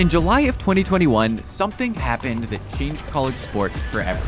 In July of 2021, something happened that changed college sports forever.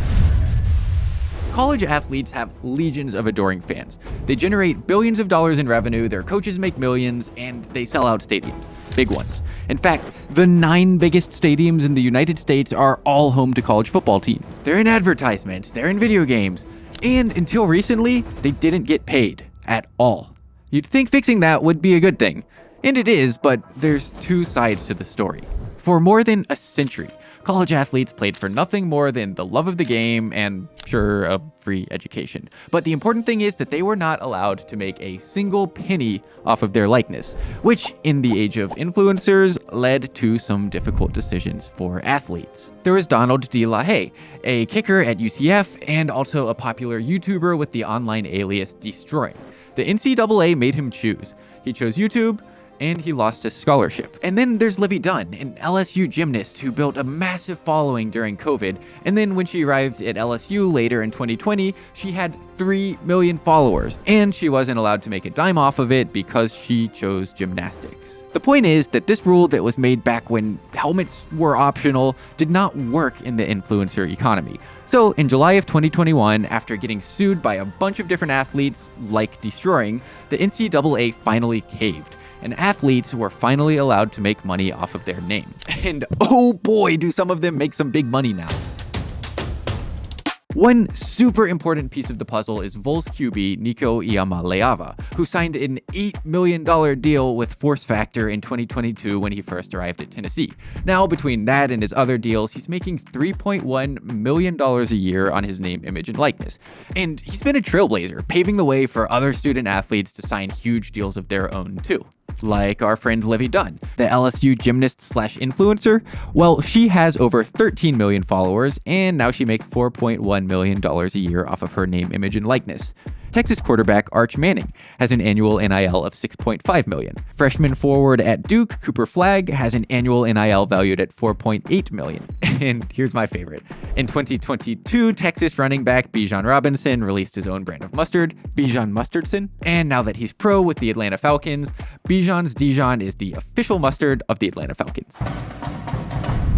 College athletes have legions of adoring fans. They generate billions of dollars in revenue, their coaches make millions, and they sell out stadiums. Big ones. In fact, the 9 biggest stadiums in the United States are all home to college football teams. They're in advertisements, they're in video games, and until recently, they didn't get paid at all. You'd think fixing that would be a good thing. And it is, but there's 2 sides to the story. For more than a century, college athletes played for nothing more than the love of the game and, sure, a free education. But the important thing is that they were not allowed to make a single penny off of their likeness, which, in the age of influencers, led to some difficult decisions for athletes. There was Donald D. LaHaye, a kicker at UCF and also a popular YouTuber with the online alias Destroying. The NCAA made him choose. He chose YouTube, and he lost his scholarship. And then there's Livy Dunn, an LSU gymnast who built a massive following during COVID, and then when she arrived at LSU later in 2020, she had 3 million followers, and she wasn't allowed to make a dime off of it because she chose gymnastics. The point is that this rule that was made back when helmets were optional did not work in the influencer economy. So in July of 2021, after getting sued by a bunch of different athletes like Destroying, the NCAA finally caved, and athletes were finally allowed to make money off of their name. And oh boy, do some of them make some big money now. One super important piece of the puzzle is Vols QB Nico Iamaleava, who signed an $8 million deal with Force Factor in 2022 when he first arrived at Tennessee. Now, between that and his other deals, he's making $3.1 million a year on his name, image, and likeness. And he's been a trailblazer, paving the way for other student athletes to sign huge deals of their own too. Like our friend Livy Dunn, the LSU gymnast slash influencer. Well, she has over 13 million followers, and now she makes $4.1 million a year off of her name, image, and likeness. Texas quarterback Arch Manning has an annual NIL of $6.5 million. Freshman forward at Duke, Cooper Flagg, has an annual NIL valued at $4.8 million. And here's my favorite. In 2022, Texas running back Bijan Robinson released his own brand of mustard, Bijan Mustardson. And now that he's pro with the Atlanta Falcons, Bijan's Dijon is the official mustard of the Atlanta Falcons.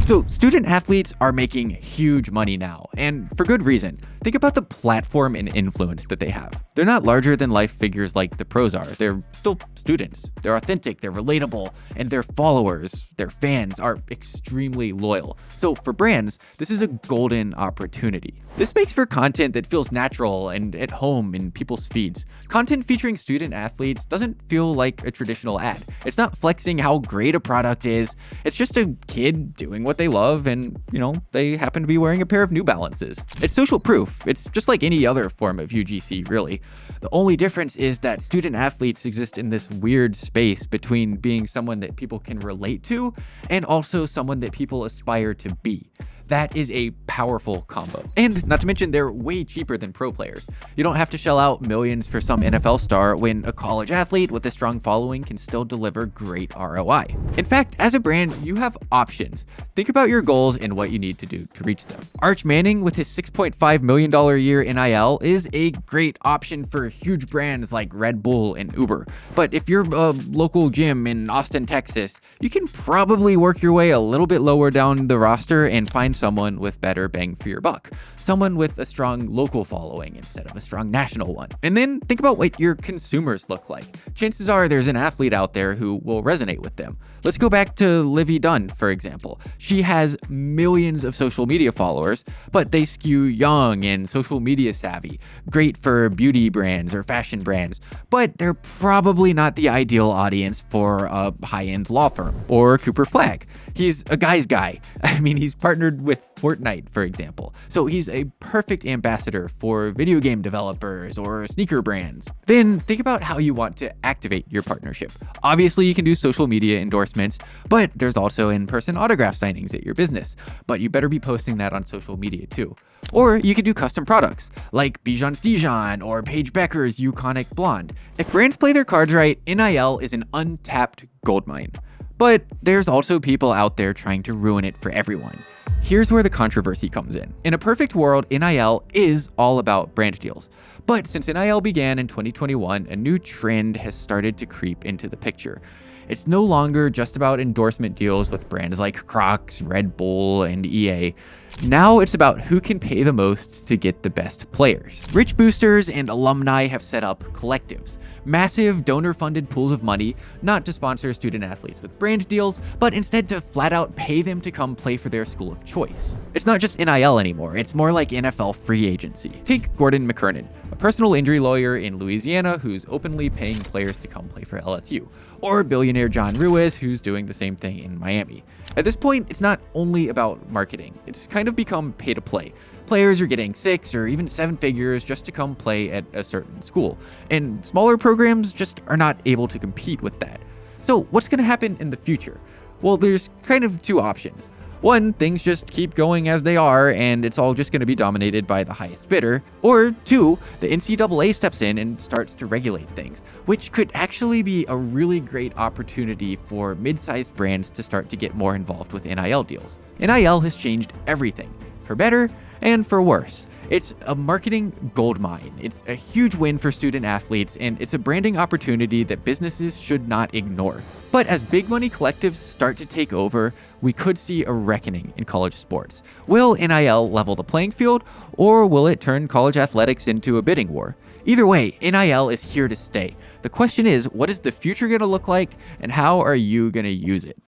So student athletes are making huge money now, and for good reason. Think about the platform and influence that they have. They're not larger than life figures like the pros are. They're still students. They're authentic, they're relatable, and their followers, their fans, are extremely loyal. So for brands, this is a golden opportunity. This makes for content that feels natural and at home in people's feeds. Content featuring student athletes doesn't feel like a traditional ad. It's not flexing how great a product is. It's just a kid doing what they love, and, they happen to be wearing a pair of New Balances. It's social proof. It's just like any other form of UGC, really. The only difference is that student athletes exist in this weird space between being someone that people can relate to and also someone that people aspire to be. That is a powerful combo. And not to mention, they're way cheaper than pro players. You don't have to shell out millions for some NFL star when a college athlete with a strong following can still deliver great ROI. In fact, as a brand, you have options. Think about your goals and what you need to do to reach them. Arch Manning with his $6.5 million a year NIL is a great option for huge brands like Red Bull and Uber. But if you're a local gym in Austin, Texas, you can probably work your way a little bit lower down the roster and find someone with better bang for your buck. Someone with a strong local following instead of a strong national one. And then think about what your consumers look like. Chances are there's an athlete out there who will resonate with them. Let's go back to Livy Dunn, for example. She has millions of social media followers, but they skew young and social media savvy, great for beauty brands or fashion brands, but they're probably not the ideal audience for a high-end law firm. Or Cooper Flagg. He's a guy's guy. I mean, he's partnered with Fortnite, for example. So he's a perfect ambassador for video game developers or sneaker brands. Then think about how you want to activate your partnership. Obviously, you can do social media endorsements, but there's also in-person autograph signings at your business. But you better be posting that on social media too. Or you could do custom products, like Bijan's Dijon or Paige Becker's Yukonic Blonde. If brands play their cards right, NIL is an untapped goldmine. But there's also people out there trying to ruin it for everyone. Here's where the controversy comes in. In a perfect world, NIL is all about brand deals. But since NIL began in 2021, a new trend has started to creep into the picture. It's no longer just about endorsement deals with brands like Crocs, Red Bull, and EA. Now it's about who can pay the most to get the best players. Rich boosters and alumni have set up collectives, massive donor-funded pools of money, not to sponsor student athletes with brand deals, but instead to flat out pay them to come play for their school of choice. It's not just NIL anymore, it's more like NFL free agency. Take Gordon McKernan, a personal injury lawyer in Louisiana who's openly paying players to come play for LSU, or billionaire John Ruiz, who's doing the same thing in Miami. At this point, it's not only about marketing, it's kind of become pay to play. Players are getting 6 or even 7 figures just to come play at a certain school, and smaller programs just are not able to compete with that. So what's going to happen in the future? Well, there's kind of 2 options. One, things just keep going as they are, and it's all just going to be dominated by the highest bidder. Or 2, the NCAA steps in and starts to regulate things, which could actually be a really great opportunity for mid-sized brands to start to get more involved with NIL deals. NIL has changed everything, for better and for worse. It's a marketing goldmine. It's a huge win for student athletes, and it's a branding opportunity that businesses should not ignore. But as big money collectives start to take over, we could see a reckoning in college sports. Will NIL level the playing field, or will it turn college athletics into a bidding war? Either way, NIL is here to stay. The question is, what is the future going to look like, and how are you going to use it?